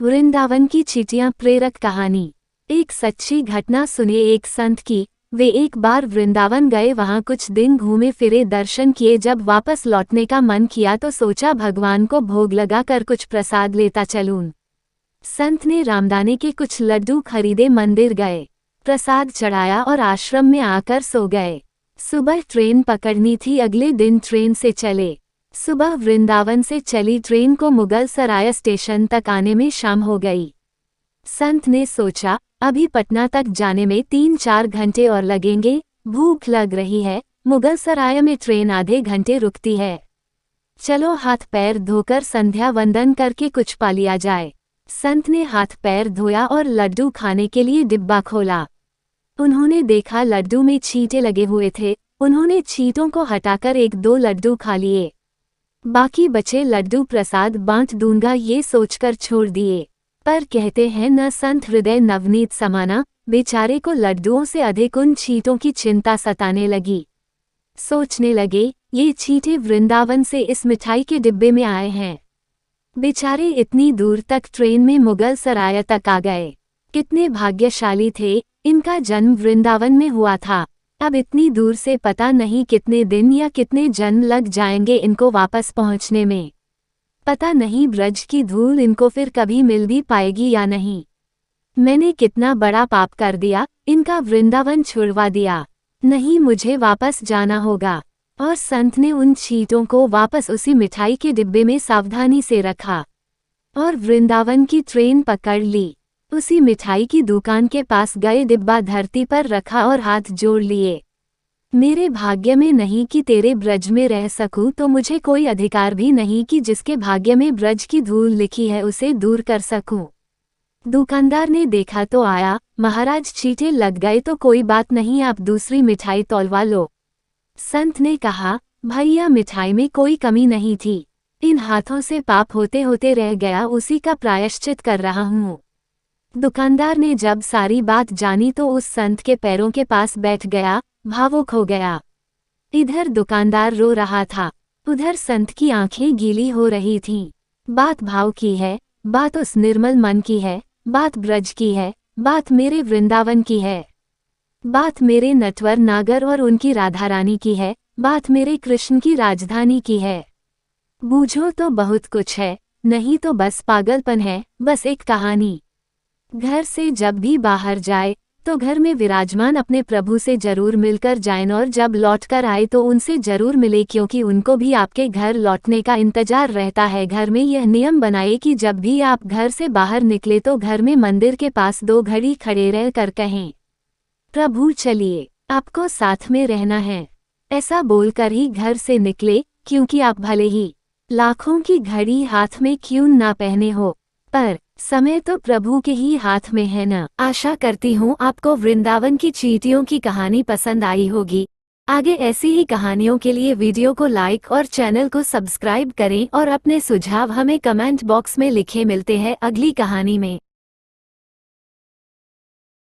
वृंदावन की चींटियां प्रेरक कहानी। एक सच्ची घटना सुनिए एक संत की। वे एक बार वृंदावन गए, वहां कुछ दिन घूमे फिरे, दर्शन किए। जब वापस लौटने का मन किया तो सोचा भगवान को भोग लगाकर कुछ प्रसाद लेता चलूं। संत ने रामदाने के कुछ लड्डू खरीदे, मंदिर गए, प्रसाद चढ़ाया और आश्रम में आकर सो गए। सुबह ट्रेन पकड़नी थी, अगले दिन ट्रेन से चले। सुबह वृंदावन से चली ट्रेन को मुगल सराय स्टेशन तक आने में शाम हो गई। संत ने सोचा अभी पटना तक जाने में 3-4 घंटे और लगेंगे, भूख लग रही है, मुगल सराय में ट्रेन आधे घंटे रुकती है। चलो हाथ पैर धोकर संध्या वंदन करके कुछ पा लिया जाए। संत ने हाथ पैर धोया और लड्डू खाने के लिए डिब्बा खोला। उन्होंने देखा लड्डू में छींटे लगे हुए थे। उन्होंने छींटों को हटाकर 1-2 लड्डू खा लिए। बाकी बचे लड्डू प्रसाद बांट दूंगा ये सोचकर छोड़ दिए। पर कहते हैं न संत हृदय नवनीत समाना, बेचारे को लड्डुओं से अधिक उन छींटों की चिंता सताने लगी। सोचने लगे ये छींटे वृंदावन से इस मिठाई के डिब्बे में आए हैं। बेचारे इतनी दूर तक ट्रेन में मुगल सराय तक आ गए। कितने भाग्यशाली थे, इनका जन्म वृंदावन में हुआ था। अब इतनी दूर से पता नहीं कितने दिन या कितने जन्म लग जाएंगे इनको वापस पहुंचने में। पता नहीं ब्रज की धूल इनको फिर कभी मिल भी पाएगी या नहीं। मैंने कितना बड़ा पाप कर दिया, इनका वृंदावन छुड़वा दिया। नहीं, मुझे वापस जाना होगा। और संत ने उन छींटों को वापस उसी मिठाई के डिब्बे में सावधानी से रखा और वृंदावन की ट्रेन पकड़ ली। उसी मिठाई की दुकान के पास गए, डिब्बा धरती पर रखा और हाथ जोड़ लिए। मेरे भाग्य में नहीं कि तेरे ब्रज में रह सकूं, तो मुझे कोई अधिकार भी नहीं कि जिसके भाग्य में ब्रज की धूल लिखी है उसे दूर कर सकूं। दुकानदार ने देखा तो आया, महाराज छींटे लग गए तो कोई बात नहीं, आप दूसरी मिठाई तौलवा लो। संत ने कहा भैया मिठाई में कोई कमी नहीं थी, इन हाथों से पाप होते होते रह गया, उसी का प्रायश्चित कर रहा हूँ। दुकानदार ने जब सारी बात जानी तो उस संत के पैरों के पास बैठ गया, भावुक हो गया। इधर दुकानदार रो रहा था, उधर संत की आंखें गीली हो रही थीं। बात भाव की है, बात उस निर्मल मन की है, बात ब्रज की है, बात मेरे वृंदावन की है, बात मेरे नटवर नागर और उनकी राधा रानी की है, बात मेरे कृष्ण की राजधानी की है। बूझो तो बहुत कुछ है, नहीं तो बस पागलपन है, बस एक कहानी। घर से जब भी बाहर जाए तो घर में विराजमान अपने प्रभु से जरूर मिलकर जाएं, और जब लौटकर आए तो उनसे जरूर मिले, क्योंकि उनको भी आपके घर लौटने का इंतजार रहता है। घर में यह नियम बनाए कि जब भी आप घर से बाहर निकले तो घर में मंदिर के पास 2 घड़ी खड़े रह कर कहें, प्रभु चलिए, आपको साथ में रहना है। ऐसा बोलकर ही घर से निकले, क्योंकि आप भले ही लाखों की घड़ी हाथ में क्यों ना पहने हो, पर समय तो प्रभु के ही हाथ में है ना। आशा करती हूँ आपको वृंदावन की चींटियों की कहानी पसंद आई होगी। आगे ऐसी ही कहानियों के लिए वीडियो को लाइक और चैनल को सब्सक्राइब करें और अपने सुझाव हमें कमेंट बॉक्स में लिखें। मिलते हैं अगली कहानी में।